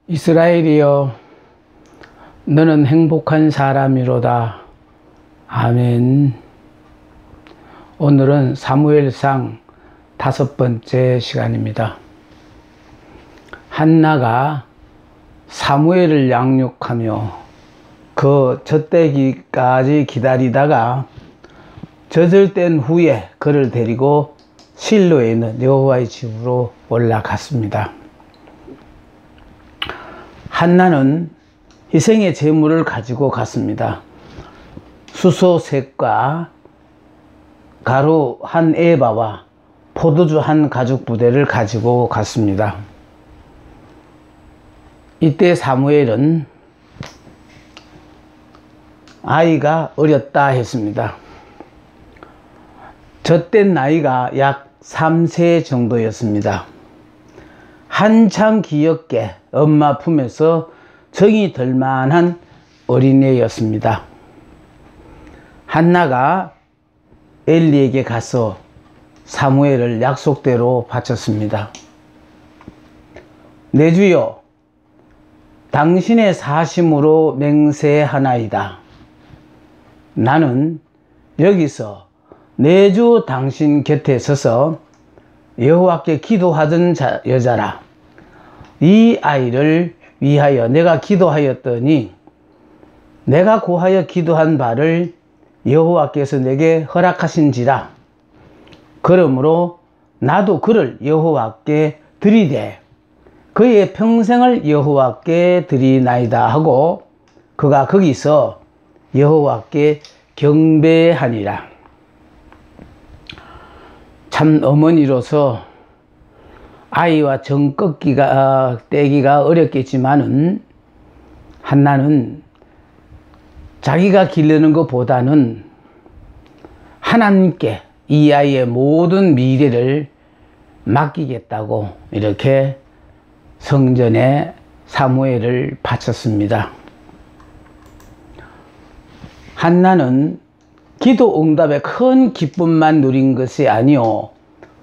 이스라엘이여, 너는 행복한 사람이로다. 아멘. 오늘은 사무엘상 5번째 시간입니다. 한나가 사무엘을 양육하며 그 젖대기까지 기다리다가 젖을 뗀 후에 그를 데리고 실로에 있는 여호와의 집으로 올라갔습니다. 한나는 희생의 제물을 가지고 갔습니다. 수소색과 가루 한 에바와 포도주 한 가죽 부대를 가지고 갔습니다. 이때 사무엘은 아이가 어렸다 했습니다. 젖된 나이가 약 3세 정도였습니다. 한창 귀엽게 엄마 품에서 정이 들만한 어린애였습니다. 한나가 엘리에게 가서 사무엘을 약속대로 바쳤습니다. 내 주여, 당신의 사심으로 맹세하나이다. 나는 여기서 매주 당신 곁에 서서 여호와께 기도하던 여자라. 이 아이를 위하여 내가 기도하였더니 내가 고하여 기도한 바를 여호와께서 내게 허락하신지라. 그러므로 나도 그를 여호와께 드리되 그의 평생을 여호와께 드리나이다 하고 그가 거기서 여호와께 경배하니라. 참 어머니로서 아이와 정 떼기가 어렵겠지만은 한나는 자기가 기르는 것보다는 하나님께 이 아이의 모든 미래를 맡기겠다고 이렇게 성전에 사무엘을 바쳤습니다. 한나는 기도 응답의 큰 기쁨만 누린 것이 아니요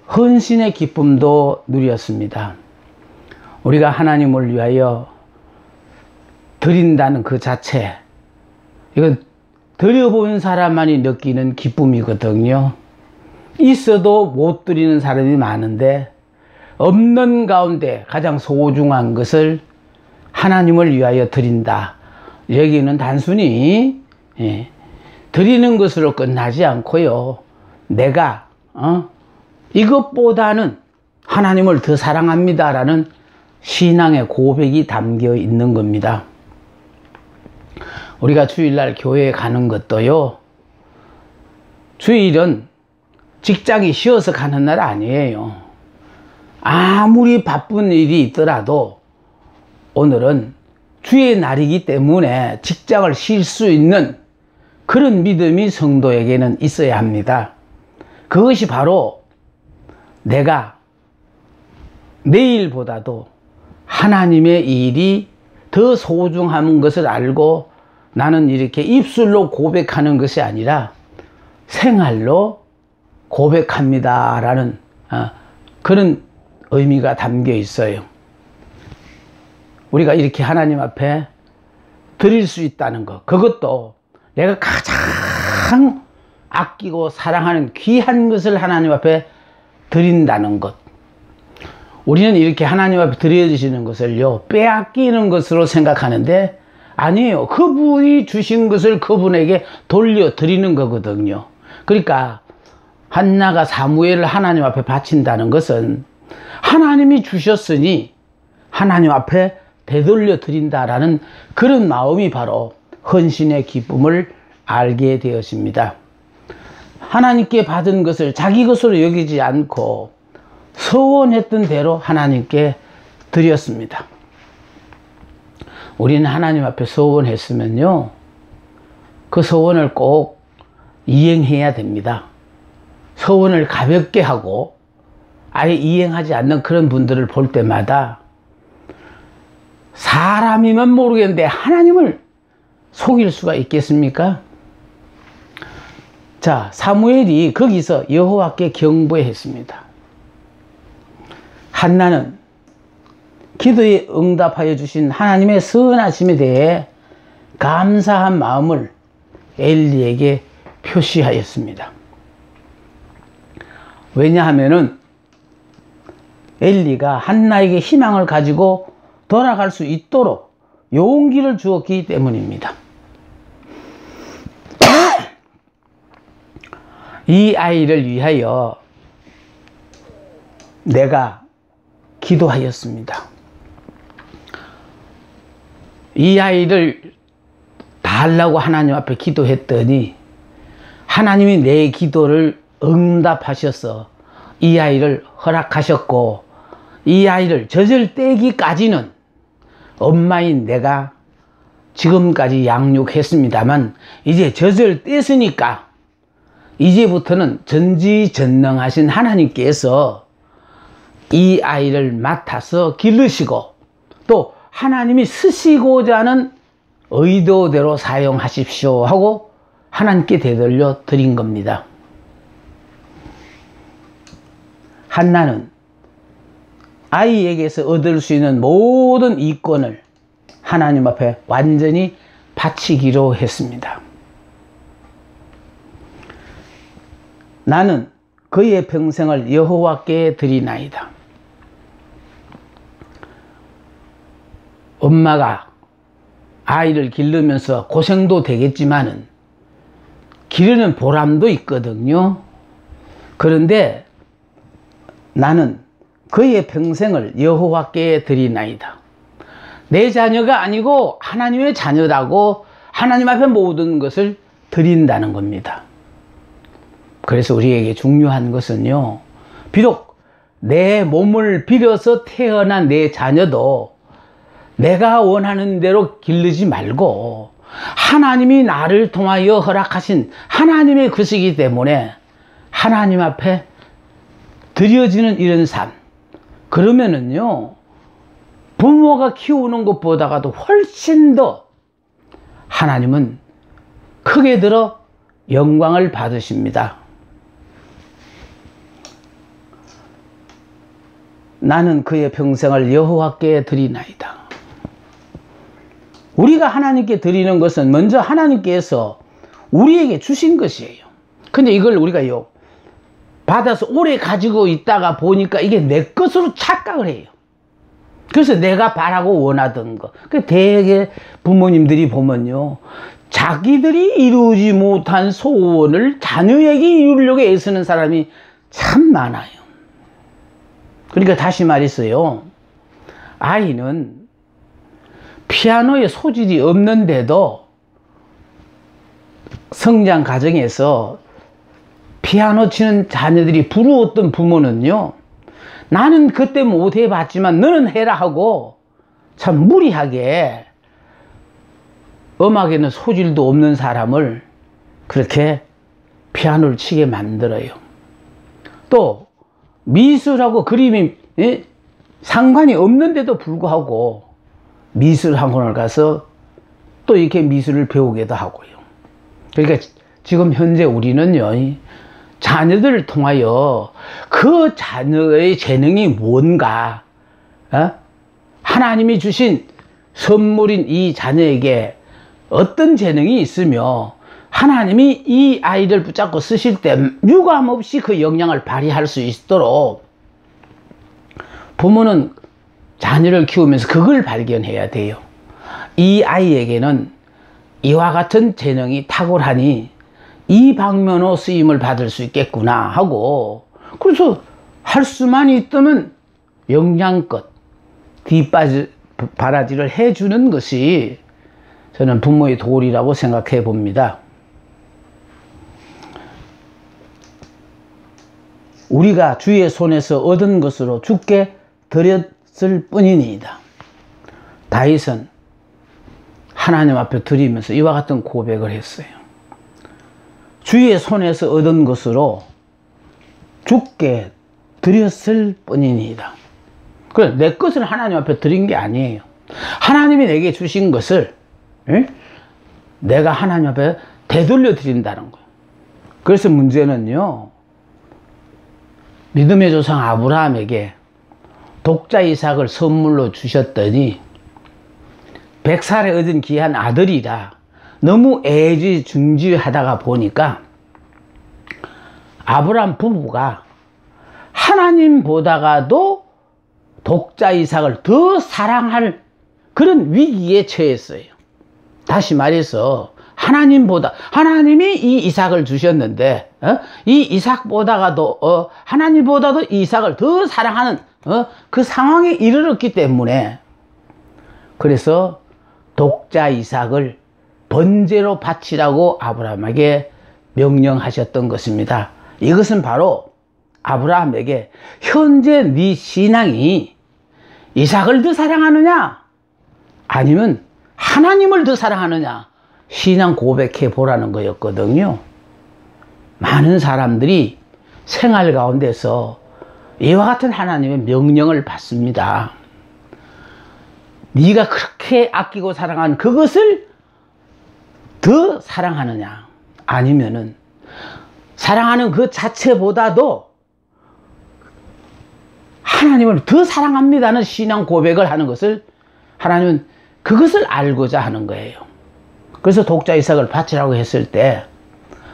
헌신의 기쁨도 누렸습니다. 우리가 하나님을 위하여 드린다는 그 자체, 이건 드려본 사람만이 느끼는 기쁨이거든요. 있어도 못 드리는 사람이 많은데 없는 가운데 가장 소중한 것을 하나님을 위하여 드린다. 여기는 단순히 드리는 것으로 끝나지 않고요, 내가 이것보다는 하나님을 더 사랑합니다 라는 신앙의 고백이 담겨 있는 겁니다. 우리가 주일날 교회에 가는 것도요, 주일은 직장이 쉬어서 가는 날 아니에요. 아무리 바쁜 일이 있더라도 오늘은 주의 날이기 때문에 직장을 쉴 수 있는 그런 믿음이 성도에게는 있어야 합니다. 그것이 바로 내가 내일보다도 하나님의 일이 더 소중한 것을 알고 나는 이렇게 입술로 고백하는 것이 아니라 생활로 고백합니다 라는 그런 의미가 담겨 있어요. 우리가 이렇게 하나님 앞에 드릴 수 있다는 것, 그것도 내가 가장 아끼고 사랑하는 귀한 것을 하나님 앞에 드린다는 것. 우리는 이렇게 하나님 앞에 드려주시는 것을요, 빼앗기는 것으로 생각하는데 아니에요. 그분이 주신 것을 그분에게 돌려드리는 거거든요. 그러니까 한나가 사무엘을 하나님 앞에 바친다는 것은 하나님이 주셨으니 하나님 앞에 되돌려 드린다라는 그런 마음이 바로 헌신의 기쁨을 알게 되었습니다. 하나님께 받은 것을 자기 것으로 여기지 않고 서원했던 대로 하나님께 드렸습니다. 우리는 하나님 앞에 서원했으면요, 그 서원을 꼭 이행해야 됩니다. 서원을 가볍게 하고 아예 이행하지 않는 그런 분들을 볼 때마다 사람이면 모르겠는데 하나님을 속일 수가 있겠습니까? 자, 사무엘이 거기서 여호와께 경배했습니다. 한나는 기도에 응답하여 주신 하나님의 선하심에 대해 감사한 마음을 엘리에게 표시하였습니다. 왜냐하면은 엘리가 한나에게 희망을 가지고 돌아갈 수 있도록 용기를 주었기 때문입니다. 이 아이를 위하여 내가 기도하였습니다. 이 아이를 달라고 하나님 앞에 기도했더니 하나님이 내 기도를 응답하셔서 이 아이를 허락하셨고, 이 아이를 젖을 떼기까지는 엄마인 내가 지금까지 양육했습니다만, 이제 젖을 뗐으니까 이제부터는 전지전능하신 하나님께서 이 아이를 맡아서 기르시고 또 하나님이 쓰시고자 하는 의도대로 사용하십시오 하고 하나님께 되돌려 드린 겁니다. 한나는 아이에게서 얻을 수 있는 모든 이권을 하나님 앞에 완전히 바치기로 했습니다. 나는 그의 평생을 여호와께 드리나이다. 엄마가 아이를 기르면서 고생도 되겠지만은 기르는 보람도 있거든요. 그런데 나는 그의 평생을 여호와께 드리나이다. 내 자녀가 아니고 하나님의 자녀라고 하나님 앞에 모든 것을 드린다는 겁니다. 그래서 우리에게 중요한 것은요, 비록 내 몸을 빌어서 태어난 내 자녀도 내가 원하는 대로 기르지 말고 하나님이 나를 통하여 허락하신 하나님의 것이기 때문에 하나님 앞에 드려지는 이런 삶, 그러면은요 부모가 키우는 것보다도 훨씬 더 하나님은 크게 들어 영광을 받으십니다. 나는 그의 평생을 여호와께 드리나이다. 우리가 하나님께 드리는 것은 먼저 하나님께서 우리에게 주신 것이에요. 근데 이걸 우리가요 받아서 오래 가지고 있다가 보니까 이게 내 것으로 착각을 해요. 그래서 내가 바라고 원하던 거. 대개 부모님들이 보면요, 자기들이 이루지 못한 소원을 자녀에게 이루려고 애쓰는 사람이 참 많아요. 그러니까 다시 말했어요, 아이는 피아노에 소질이 없는데도 성장 과정에서 피아노 치는 자녀들이 부러웠던 부모는요, 나는 그때 못 해봤지만 너는 해라 하고 참 무리하게 음악에는 소질도 없는 사람을 그렇게 피아노를 치게 만들어요. 또 미술하고 그림이 상관이 없는데도 불구하고 미술학원을 가서 또 이렇게 미술을 배우기도 하고요. 그러니까 지금 현재 우리는요, 자녀들을 통하여 그 자녀의 재능이 뭔가, 하나님이 주신 선물인 이 자녀에게 어떤 재능이 있으며 하나님이 이 아이를 붙잡고 쓰실 때 유감없이 그 영향을 발휘할 수 있도록 부모는 자녀를 키우면서 그걸 발견해야 돼요. 이 아이에게는 이와 같은 재능이 탁월하니 이 방면으로 쓰임을 받을 수 있겠구나 하고, 그래서 할 수만 있다면 영양껏 뒷바라지를 해주는 것이 저는 부모의 도리라고 생각해 봅니다. 우리가 주의 손에서 얻은 것으로 주께 드렸을 뿐이니이다. 다윗은 하나님 앞에 드리면서 이와 같은 고백을 했어요. 주의 손에서 얻은 것으로 주께 드렸을 뿐이니이다. 그래, 내 것을 하나님 앞에 드린 게 아니에요. 하나님이 내게 주신 것을 내가 하나님 앞에 되돌려 드린다는 거예요. 그래서 문제는요, 믿음의 조상 아브라함에게 독자 이삭을 선물로 주셨더니 100살에 얻은 귀한 아들이라 너무 애지중지하다가 보니까 아브라함 부부가 하나님보다가도 독자 이삭을 더 사랑할 그런 위기에 처했어요. 다시 말해서 하나님이 이 이삭을 주셨는데 이 이삭보다가도 하나님보다도 이 이삭을 더 사랑하는 그 상황에 이르렀기 때문에, 그래서 독자 이삭을 번제로 바치라고 아브라함에게 명령하셨던 것입니다. 이것은 바로 아브라함에게 현재 네 신앙이 이삭을 더 사랑하느냐 아니면 하나님을 더 사랑하느냐 신앙 고백해 보라는 거였거든요. 많은 사람들이 생활 가운데서 이와 같은 하나님의 명령을 받습니다. 네가 그렇게 아끼고 사랑한 그것을 더 사랑하느냐 아니면은 사랑하는 그 자체보다도 하나님을 더 사랑합니다는 신앙 고백을 하는 것을 하나님은 그것을 알고자 하는 거예요. 그래서 독자 이삭을 바치라고 했을 때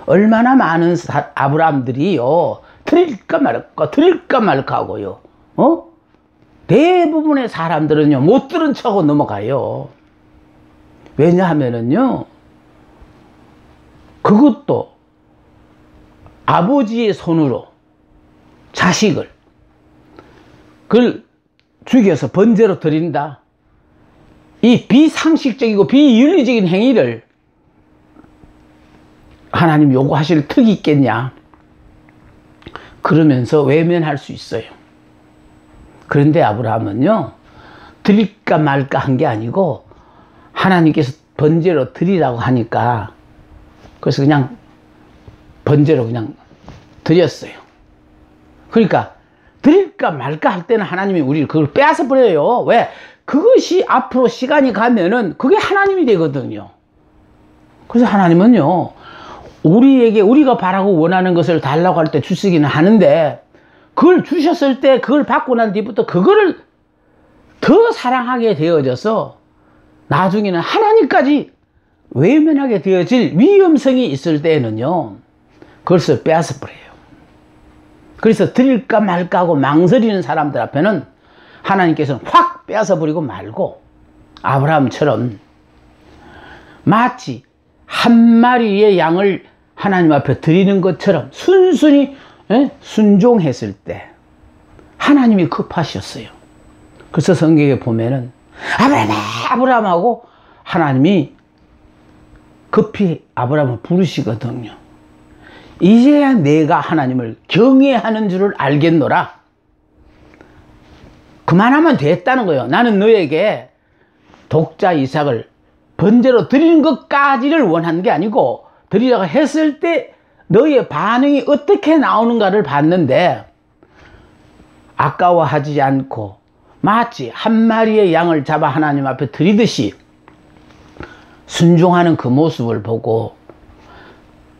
얼마나 많은 아브라함들이요 드릴까 말까 하고요 대부분의 사람들은요 못 들은 척하고 넘어가요. 왜냐하면은요 그것도 아버지의 손으로 자식을 그걸 죽여서 번제로 드린다, 이 비상식적이고 비윤리적인 행위를 하나님 요구하실 턱이 있겠냐, 그러면서 외면할 수 있어요. 그런데 아브라함은요 드릴까 말까 한 게 아니고 하나님께서 번제로 드리라고 하니까 그래서 그냥 번제로 그냥 드렸어요. 그러니까 드릴까 말까 할 때는 하나님이 우리를 그걸 빼앗아 버려요. 왜? 그것이 앞으로 시간이 가면은 그게 하나님이 되거든요. 그래서 하나님은요 우리에게 우리가 바라고 원하는 것을 달라고 할 때 주시기는 하는데 그걸 주셨을 때 그걸 받고 난 뒤부터 그거를 더 사랑하게 되어져서 나중에는 하나님까지 외면하게 되어질 위험성이 있을 때에는요 그것을 빼앗아 버려요. 그래서 드릴까 말까 하고 망설이는 사람들 앞에는 하나님께서는 확 빼앗아 버리고 말고 아브라함처럼 마치 한 마리의 양을 하나님 앞에 드리는 것처럼 순순히 순종했을 때 하나님이 급하셨어요. 그래서 성경에 보면은 아브라함하고 하나님이 급히 아브라함을 부르시거든요. 이제야 내가 하나님을 경외하는 줄을 알겠노라. 그만하면 됐다는 거예요. 나는 너에게 독자 이삭을 번제로 드리는 것까지를 원하는 게 아니고 드리라고 했을 때 너의 반응이 어떻게 나오는가를 봤는데 아까워하지 않고 마치 한 마리의 양을 잡아 하나님 앞에 드리듯이 순종하는 그 모습을 보고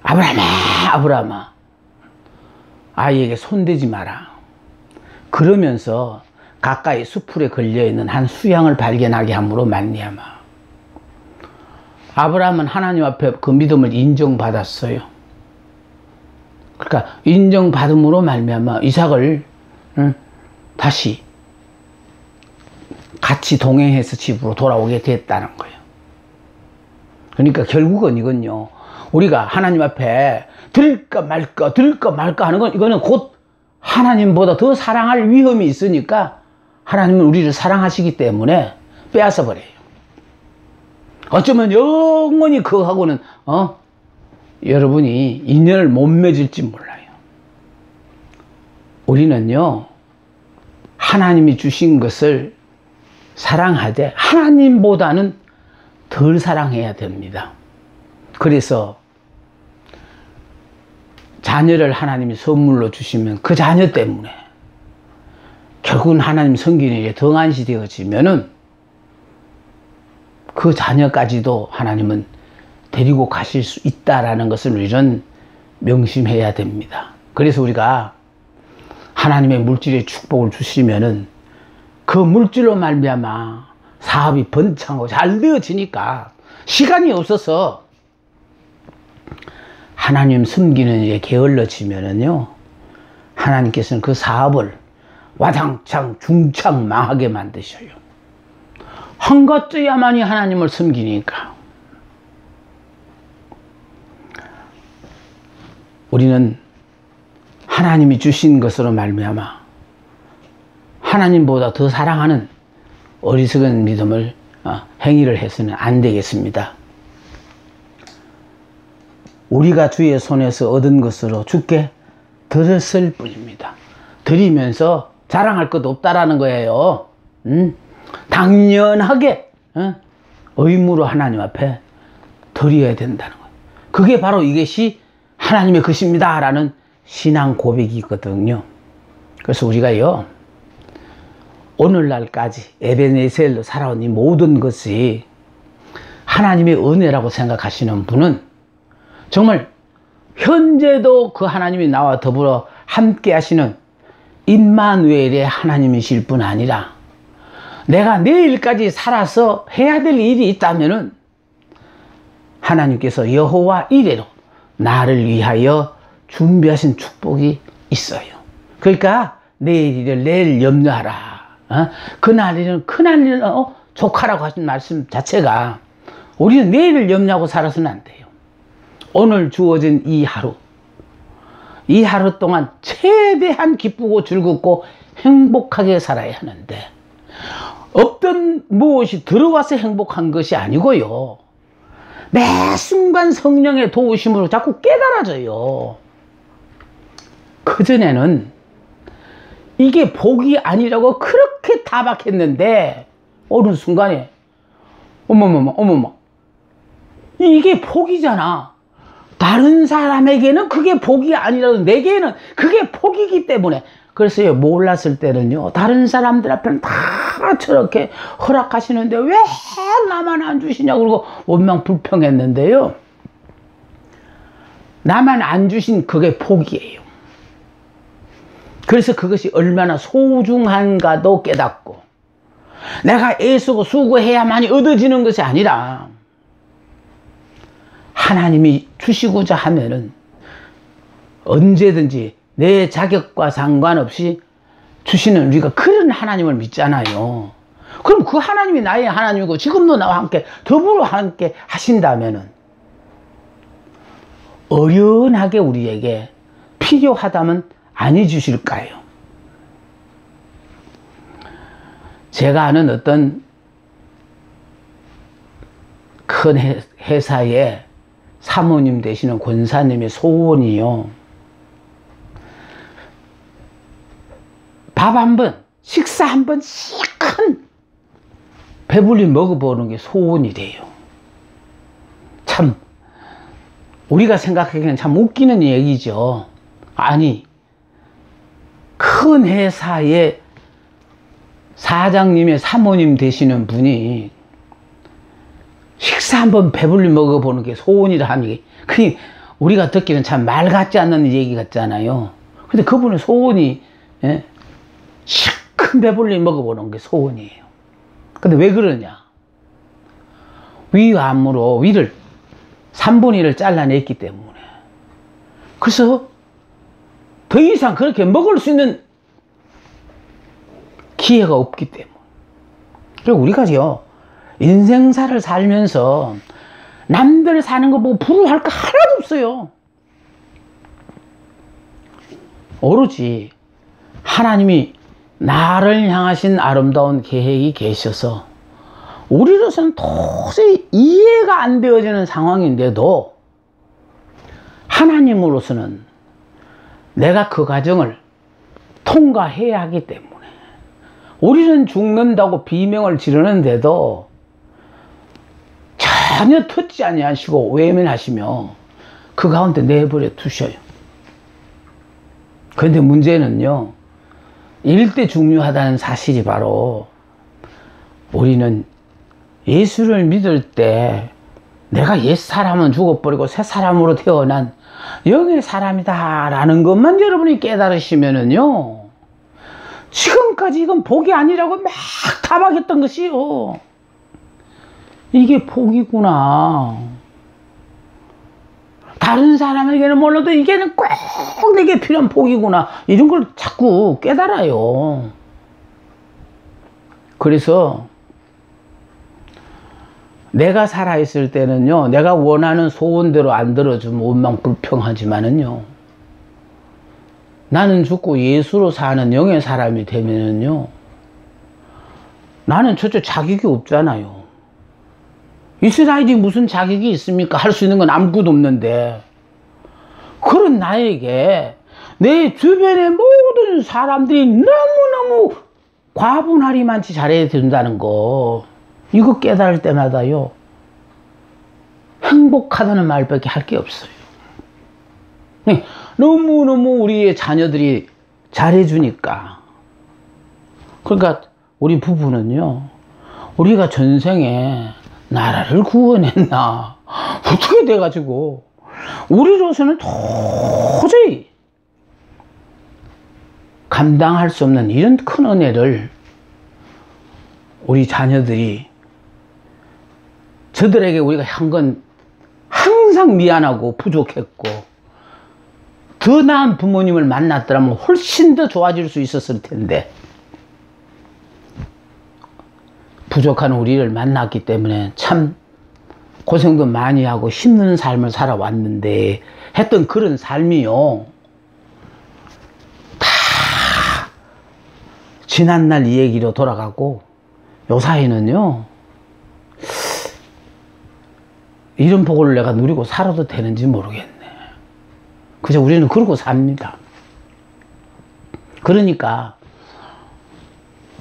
아브라함아 아이에게 손대지 마라 그러면서 가까이 수풀에 걸려있는 한 수양을 발견하게 함으로 말미암아 아브라함은 하나님 앞에 그 믿음을 인정받았어요. 그러니까 인정받음으로 말미암아 이삭을 다시 같이 동행해서 집으로 돌아오게 됐다는 거예요. 그러니까 결국은 이건요 우리가 하나님 앞에 드릴까 말까 하는 건 이거는 곧 하나님보다 더 사랑할 위험이 있으니까 하나님은 우리를 사랑하시기 때문에 빼앗아 버려요. 어쩌면 영원히 그거하고는 여러분이 인연을 못 맺을지 몰라요. 우리는요 하나님이 주신 것을 사랑하되 하나님보다는 덜 사랑해야 됩니다. 그래서 자녀를 하나님이 선물로 주시면 그 자녀 때문에 결국은 하나님 섬기는 일에 등한시 되어지면은 그 자녀까지도 하나님은 데리고 가실 수 있다라는 것을 우리는 명심해야 됩니다. 그래서 우리가 하나님의 물질의 축복을 주시면은 그 물질로 말미암아 사업이 번창하고 잘 되어지니까 시간이 없어서 하나님 섬기는 일에 게을러지면은요, 하나님께서는 그 사업을 와장창 중창 망하게 만드셔요. 한가져야만이 하나님을 섬기니까. 우리는 하나님이 주신 것으로 말미암아 하나님보다 더 사랑하는 어리석은 믿음을 행위를 해서는 안 되겠습니다. 우리가 주의 손에서 얻은 것으로 주께 드렸을 뿐입니다. 드리면서 자랑할 것 없다라는 거예요. 당연하게 의무로 하나님 앞에 드려야 된다는 거예요. 그게 바로 이것이 하나님의 것입니다 라는 신앙 고백이거든요. 그래서 우리가요, 오늘날까지 에베네셀로 살아온 이 모든 것이 하나님의 은혜라고 생각하시는 분은 정말 현재도 그 하나님이 나와 더불어 함께 하시는 임마누엘의 하나님이실 뿐 아니라 내가 내일까지 살아서 해야 될 일이 있다면은 하나님께서 여호와 이레로 나를 위하여 준비하신 축복이 있어요. 그러니까 내일 일을 내일 염려하라. 그날 일은 그날 일은 족하라고 하신 말씀 자체가 우리는 내일을 염려하고 살아서는 안 돼요. 오늘 주어진 이 하루 동안 최대한 기쁘고 즐겁고 행복하게 살아야 하는데 어떤 무엇이 들어와서 행복한 것이 아니고요, 매 순간 성령의 도우심으로 자꾸 깨달아져요. 그전에는 이게 복이 아니라고 그렇게 타박했는데 어느 순간에 어머머 이게 복이잖아. 다른 사람에게는 그게 복이 아니라도 내게는 그게 복이기 때문에. 그래서 몰랐을 때는요, 다른 사람들 앞에는 다 저렇게 허락하시는데 왜 나만 안 주시냐고 그러고 원망 불평했는데요, 나만 안 주신 그게 복이에요. 그래서 그것이 얼마나 소중한가도 깨닫고, 내가 애쓰고 수고해야만이 얻어지는 것이 아니라 하나님이 주시고자 하면은 언제든지 내 자격과 상관없이 주시는, 우리가 그런 하나님을 믿잖아요. 그럼 그 하나님이 나의 하나님이고 지금도 나와 함께 더불어 함께 하신다면은 어련하게 우리에게 필요하다면 안 해주실까요? 제가 아는 어떤 큰 회사의 사모님 되시는 권사님의 소원이요, 밥 한 번, 식사 한 번씩 큰 배불리 먹어보는 게 소원이래요. 참 우리가 생각하기에는 참 웃기는 얘기죠. 아니, 큰 회사의 사장님의 사모님 되시는 분이 식사 한번 배불리 먹어보는 게 소원이라 하니, 그게 우리가 듣기는 참 말 같지 않는 얘기 같잖아요. 근데 그분의 소원이, 큰 배불리 먹어보는 게 소원이에요. 근데 왜 그러냐? 위암으로 위를 3분의 1을 잘라냈기 때문에. 그래서 더 이상 그렇게 먹을 수 있는 기회가 없기 때문에. 그리고 우리가요, 인생사를 살면서 남들 사는 거 보고 부러워할 거 하나도 없어요. 오로지 하나님이 나를 향하신 아름다운 계획이 계셔서 우리로서는 도저히 이해가 안 되어지는 상황인데도 하나님으로서는 내가 그 과정을 통과해야 하기 때문에 우리는 죽는다고 비명을 지르는데도 전혀 듣지 아니하시고 외면하시며 그 가운데 내버려 두셔요. 그런데 문제는요, 이럴 때 중요하다는 사실이 바로 우리는 예수를 믿을 때 내가 옛사람은 죽어버리고 새사람으로 태어난 영의 사람이다 라는 것만 여러분이 깨달으시면은요, 지금까지 이건 복이 아니라고 막 타박했던 것이요. 이게 복이구나. 다른 사람에게는 몰라도 이게는 꼭 내게 필요한 복이구나. 이런 걸 자꾸 깨달아요. 그래서 내가 살아있을 때는요, 내가 원하는 소원대로 안 들어주면 원망불평하지만은요, 나는 죽고 예수로 사는 영의 사람이 되면은요, 나는 저쪽 자격이 없잖아요. 이스라엘이 무슨 자격이 있습니까? 할 수 있는 건 아무것도 없는데, 그런 나에게 내 주변의 모든 사람들이 너무너무 과분하리만치 잘해야 된다는 거, 이거 깨달을 때마다요, 행복하다는 말밖에 할 게 없어요. 너무너무 우리의 자녀들이 잘해주니까. 그러니까 우리 부부는요, 우리가 전생에 나라를 구원했나 어떻게 돼가지고 우리로서는 도저히 감당할 수 없는 이런 큰 은혜를 우리 자녀들이, 저들에게 우리가 한 건 항상 미안하고 부족했고, 더 나은 부모님을 만났더라면 훨씬 더 좋아질 수 있었을 텐데, 부족한 우리를 만났기 때문에 참 고생도 많이 하고 힘든 삶을 살아왔는데, 했던 그런 삶이요, 다 지난날 이 얘기로 돌아가고, 요사이는요, 이런 복을 내가 누리고 살아도 되는지 모르겠네. 그저 우리는 그러고 삽니다. 그러니까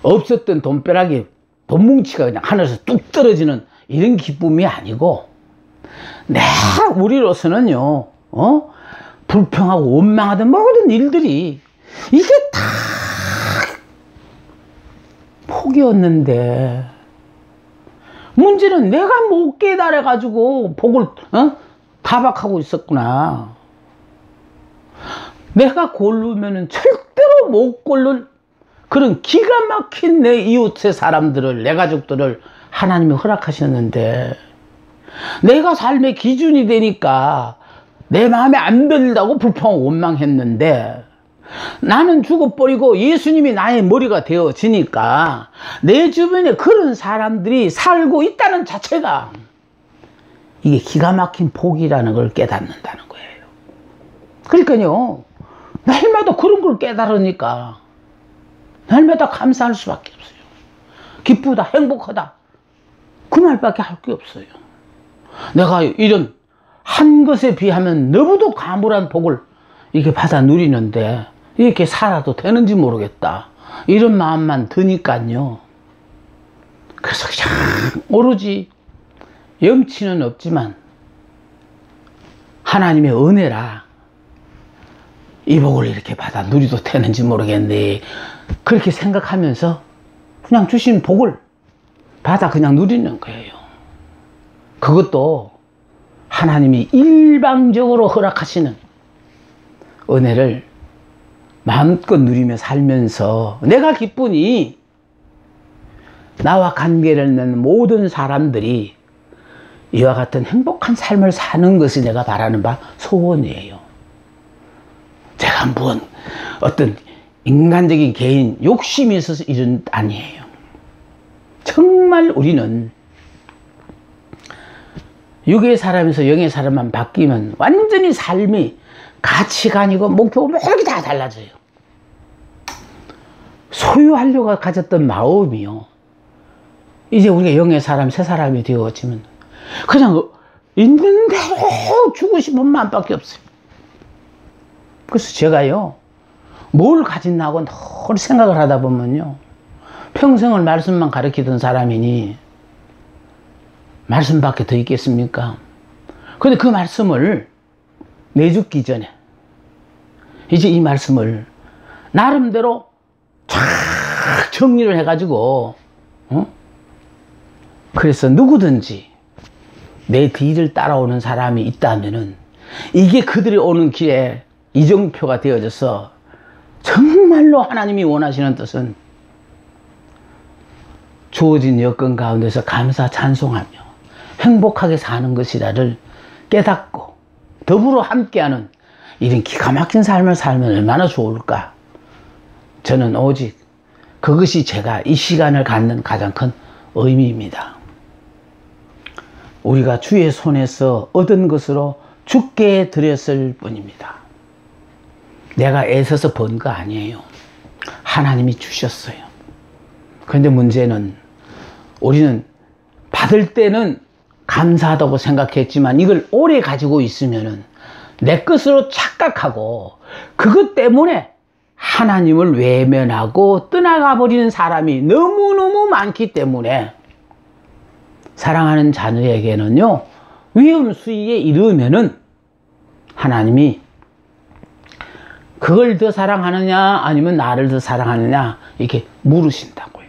없었던 돈벼락이, 돈뭉치가 그냥 하늘에서 뚝 떨어지는 이런 기쁨이 아니고, 우리로서는요, 불평하고 원망하던 모든 일들이 이게 다 복이었는데, 문제는 내가 못 깨달아가지고 복을 타박하고 있었구나. 내가 고르면은 절대로 못 고를 그런 기가 막힌 내 이웃의 사람들을, 내 가족들을 하나님이 허락하셨는데, 내가 삶의 기준이 되니까 내 마음에 안 들다고 불평하고 원망했는데, 나는 죽어버리고 예수님이 나의 머리가 되어지니까 내 주변에 그런 사람들이 살고 있다는 자체가 이게 기가 막힌 복이라는 걸 깨닫는다는 거예요. 그러니까요, 날마다 그런 걸 깨달으니까 날마다 감사할 수밖에 없어요. 기쁘다, 행복하다, 그 말밖에 할 게 없어요. 내가 이런 한 것에 비하면 너무도 가물한 복을 이렇게 받아 누리는데 이렇게 살아도 되는지 모르겠다, 이런 마음만 드니까요. 그래서 그냥 오로지 염치는 없지만 하나님의 은혜라 이 복을 이렇게 받아 누리도 되는지 모르겠네, 그렇게 생각하면서 그냥 주신 복을 받아 그냥 누리는 거예요. 그것도 하나님이 일방적으로 허락하시는 은혜를 마음껏 누리며 살면서 내가 기쁘니 나와 관계를 맺는 모든 사람들이 이와 같은 행복한 삶을 사는 것이 내가 바라는 바 소원이에요. 제가 어떤 인간적인 개인 욕심이 있어서 이런 아니에요. 정말 우리는 육의 사람에서 영의 사람만 바뀌면 완전히 삶이, 가치관이고 목표고 모든 게 다 달라져요. 소유하려고 가졌던 마음이요, 이제 우리가 영의 사람, 새 사람이 되어지면 그냥 있는 대로 주고 싶은 마음밖에 없어요. 그래서 제가요, 뭘 가진다고 늘 생각을 하다 보면요, 평생을 말씀만 가르치던 사람이니 말씀밖에 더 있겠습니까? 근데 그 말씀을 내 죽기 전에 이제 이 말씀을 나름대로 쫙 정리를 해가지고, 그래서 누구든지 내 뒤를 따라오는 사람이 있다면은 이게 그들이 오는 길에 이정표가 되어져서 정말 정말로 하나님이 원하시는 뜻은 주어진 여건 가운데서 감사 찬송하며 행복하게 사는 것이라를 깨닫고 더불어 함께하는 이런 기가 막힌 삶을 살면 얼마나 좋을까. 저는 오직 그것이 제가 이 시간을 갖는 가장 큰 의미입니다. 우리가 주의 손에서 얻은 것으로 주께 드렸을 뿐입니다. 내가 애써서 번 거 아니에요. 하나님이 주셨어요. 그런데 문제는 우리는 받을 때는 감사하다고 생각했지만 이걸 오래 가지고 있으면은 내 것으로 착각하고 그것 때문에 하나님을 외면하고 떠나가 버리는 사람이 너무너무 많기 때문에 사랑하는 자녀에게는요, 위험 수위에 이르면은 하나님이 그걸 더 사랑하느냐 아니면 나를 더 사랑하느냐 이렇게 물으신다고요.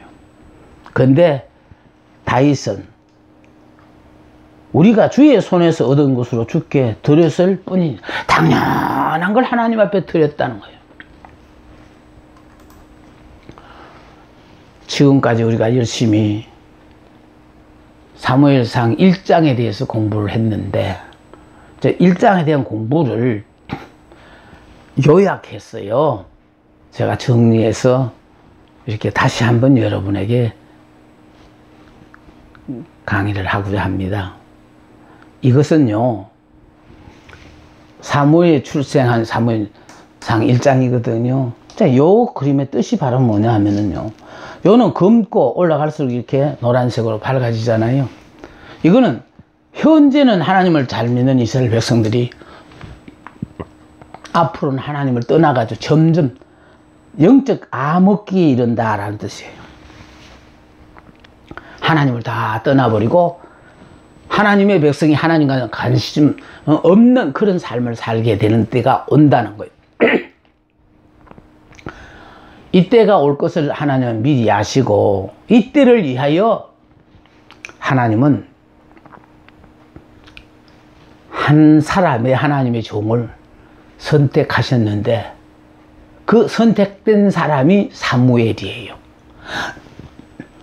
근데 다윗은 우리가 주의 손에서 얻은 것으로 주께 드렸을 뿐이니 당연한 걸 하나님 앞에 드렸다는 거예요. 지금까지 우리가 열심히 사무엘상 1장에 대해서 공부를 했는데 1장에 대한 공부를 요약했어요. 제가 정리해서 이렇게 다시 한번 여러분에게 강의를 하고자 합니다. 이것은요, 사무엘이 출생한 사무엘상 1장이거든요. 자, 요 그림의 뜻이 바로 뭐냐 하면은요, 요는 검고 올라갈수록 이렇게 노란색으로 밝아지잖아요. 이거는 현재는 하나님을 잘 믿는 이스라엘 백성들이 앞으로는 하나님을 떠나가지고 점점 영적 암흑기에 이른다라는 뜻이에요. 하나님을 다 떠나버리고 하나님의 백성이 하나님과 관심 없는 그런 삶을 살게 되는 때가 온다는 거예요. 이때가 올 것을 하나님은 미리 아시고 이때를 위하여 하나님은 한 사람의 하나님의 종을 선택하셨는데 그 선택된 사람이 사무엘이에요.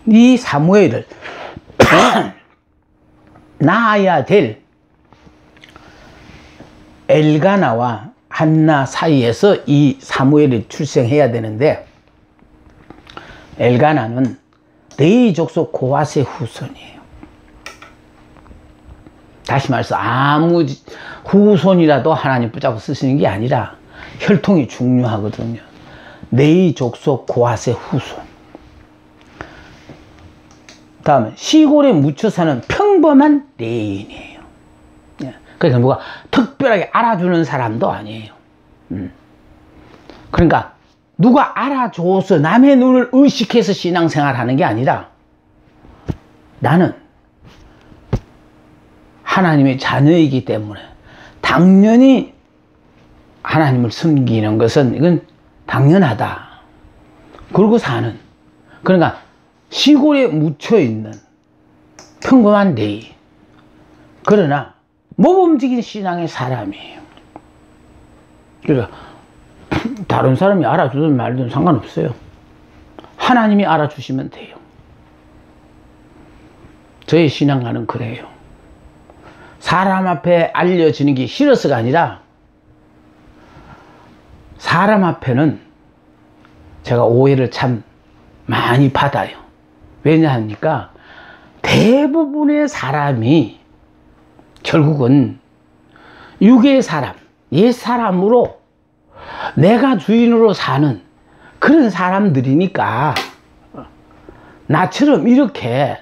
이 사무엘을 낳아야 될 엘가나와 한나 사이에서 이 사무엘이 출생해야 되는데 엘가나는 레위 족속 고핫의 후손이에요. 다시 말해서 아무 후손이라도 하나님 붙잡고 쓰시는 게 아니라 혈통이 중요하거든요. 레위 족속 고핫의 후손. 다음에 시골에 묻혀 사는 평범한 레위인이에요. 그러니까 뭐가 특별하게 알아주는 사람도 아니에요. 그러니까 누가 알아줘서 남의 눈을 의식해서 신앙생활 하는 게 아니라 나는 하나님의 자녀이기 때문에 당연히 하나님을 섬기는 것은 이건 당연하다. 그러고 사는, 그러니까 시골에 묻혀있는 평범한 레위, 그러나 모범적인 신앙의 사람이에요. 그러니까 다른 사람이 알아주든 말든 상관없어요. 하나님이 알아주시면 돼요. 저의 신앙과는 그래요. 사람 앞에 알려지는 게 싫어서가 아니라 사람 앞에는 제가 오해를 참 많이 받아요. 왜냐합니까? 대부분의 사람이 결국은 육의 사람, 옛 사람으로 내가 주인으로 사는 그런 사람들이니까 나처럼 이렇게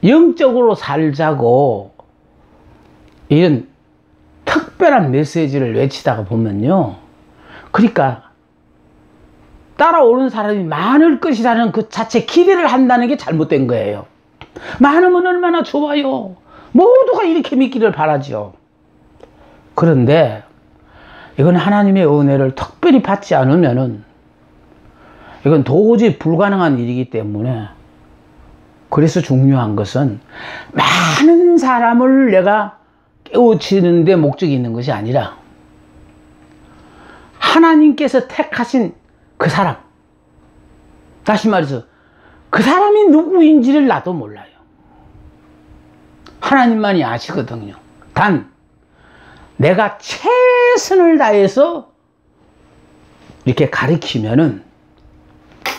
영적으로 살자고 이런 특별한 메시지를 외치다가 보면요, 그러니까 따라오는 사람이 많을 것이라는 그 자체 기대를 한다는 게 잘못된 거예요. 많으면 얼마나 좋아요. 모두가 이렇게 믿기를 바라죠. 그런데 이건 하나님의 은혜를 특별히 받지 않으면은 이건 도저히 불가능한 일이기 때문에, 그래서 중요한 것은 많은 사람을 내가 깨우치는 데 목적이 있는 것이 아니라 하나님께서 택하신 그 사람, 다시 말해서 그 사람이 누구인지를 나도 몰라요. 하나님만이 아시거든요. 단 내가 최선을 다해서 이렇게 가르치면은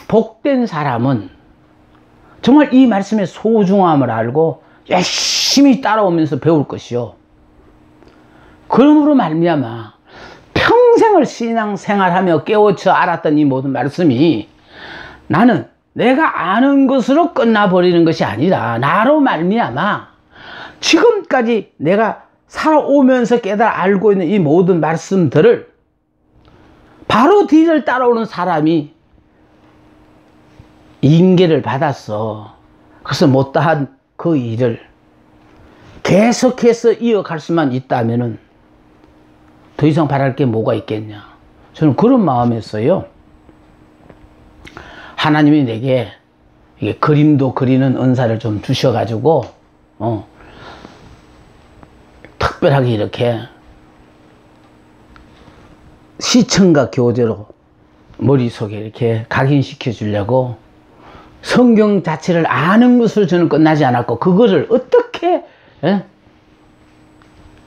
복된 사람은 정말 이 말씀의 소중함을 알고 열심히 따라오면서 배울 것이요. 그러므로 말미암아 평생을 신앙생활하며 깨우쳐 알았던 이 모든 말씀이 나는 내가 아는 것으로 끝나버리는 것이 아니라 나로 말미암아 지금까지 내가 살아오면서 깨달아 알고 있는 이 모든 말씀들을 바로 뒤를 따라오는 사람이 인계를 받았어. 그래서 못다한 그 일을 계속해서 이어갈 수만 있다면은 더 이상 바랄 게 뭐가 있겠냐. 저는 그런 마음에서요. 하나님이 내게 이게 그림도 그리는 은사를 좀 주셔가지고, 특별하게 이렇게 시청각 교재로 머릿속에 이렇게 각인시켜 주려고 성경 자체를 아는 것으로 저는 끝나지 않았고, 그거를 어떻게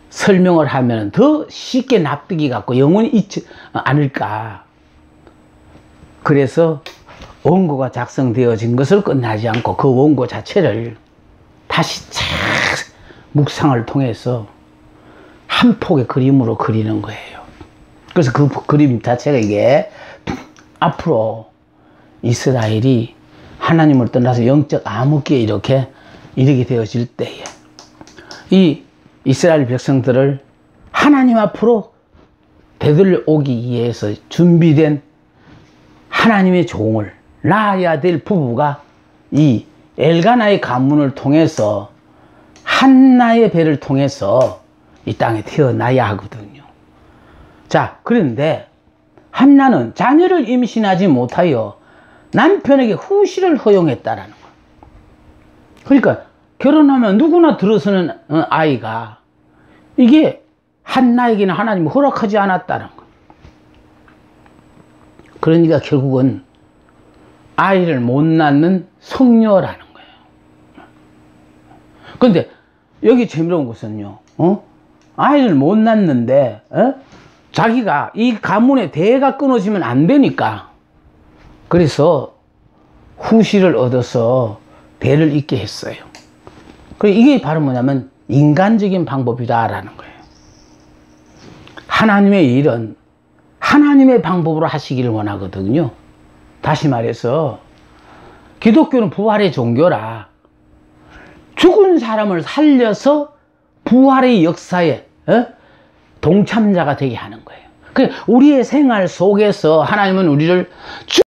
설명을 하면 더 쉽게 납득이 갖고 영원히 잊지 않을까. 그래서 원고가 작성되어진 것을 끝나지 않고 그 원고 자체를 다시 착 묵상을 통해서 한 폭의 그림으로 그리는 거예요. 그래서 그 그림 자체가 이게 앞으로 이스라엘이 하나님을 떠나서 영적 암흑기에 이렇게 이르게 되어질 때에 이 이스라엘 백성들을 하나님 앞으로 되돌려오기 위해서 준비된 하나님의 종을 낳아야 될 부부가 이 엘가나의 가문을 통해서 한나의 배를 통해서 이 땅에 태어나야 하거든요. 자, 그런데 한나는 자녀를 임신하지 못하여 남편에게 후시를 허용했다라는 거예요. 그러니까 결혼하면 누구나 들어서는 아이가 이게 한나에게는 하나님이 허락하지 않았다는 거예요. 그러니까 결국은 아이를 못 낳는 성녀라는 거예요. 그런데 여기 재미로운 것은요, 아이를 못 낳는데 자기가 이 가문의 대가 끊어지면 안 되니까 그래서 후시를 얻어서 대를 잇게 했어요. 이게 바로 뭐냐면 인간적인 방법이다라는 거예요. 하나님의 일은 하나님의 방법으로 하시기를 원하거든요. 다시 말해서 기독교는 부활의 종교라 죽은 사람을 살려서 부활의 역사에 동참자가 되게 하는 거예요. 우리의 생활 속에서 하나님은 우리를